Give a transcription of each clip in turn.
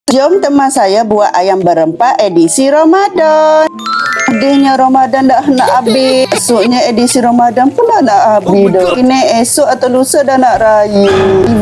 Jom teman saya buat ayam berempah edisi Ramadan. Adanya Ramadan dah nak habis. Esoknya edisi Ramadan pula nak habis dah. Ini esok atau lusa dah nak raya.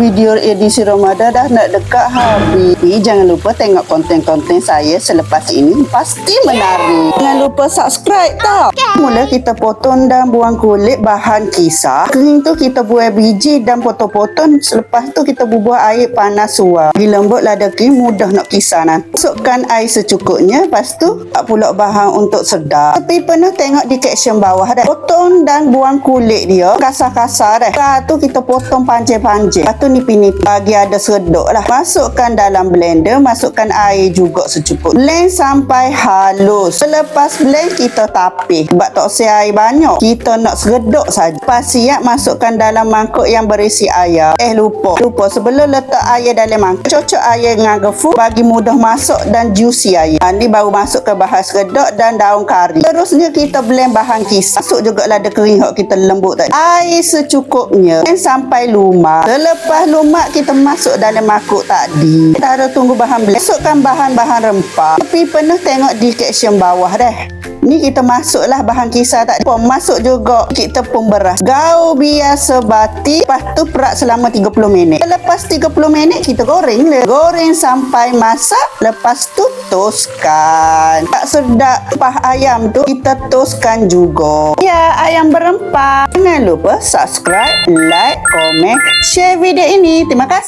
Video edisi Ramadan dah nak dekat habis. Jangan lupa tengok konten-konten saya selepas ini. Pasti menarik. Jangan lupa subscribe tau. Mula kita potong dan buang kulit bahan kisar. Kering tu kita buang biji dan potong-potong. Selepas tu kita bubuh air panas suar. Bila lembut lada kering mudah nak kisar nanti. Masukkan air secukupnya. Lepas tu tak pula bahan untuk sedap. Tapi pernah tengok di caption bawah dah. Potong dan buang kulit dia kasar-kasar dah. Lepas tu kita potong panjang-panjang. Lepas tu nipi-nipi bagi ada sedap lah. Masukkan dalam blender. Masukkan air juga secukup. Blend sampai halus. Selepas blend kita tapis. Sebab tak usah air banyak. Kita nak seredok saja. Lepas siap masukkan dalam mangkuk yang berisi ayam. Lupa sebelum letak air dalam mangkuk. Cocok air dengan gefur bagi mudah masuk dan juicy air. Ni baru masuk ke bahan seredok dan daun kari. Terusnya kita blend bahan kisar. Masuk juga lada kering yang kita lembut tadi. Air secukupnya. Blend sampai lumak. Selepas lumak kita masuk dalam mangkuk tadi. Kita ada tunggu bahan blend. Masukkan bahan-bahan rempah. Tapi pernah tengok di caption bawah dah. Ni kita masuklah bahan kisar tadi. Masuk juga sikit tepung beras. Gaul biasa bati. Lepas tu perak selama 30 minit. Lepas 30 minit kita goreng le. Goreng sampai masak. Lepas tu toskan. Tak sedap rempah ayam tu kita toskan juga. Ya, ayam berempah. Jangan lupa subscribe, like, komen, share video ini. Terima kasih.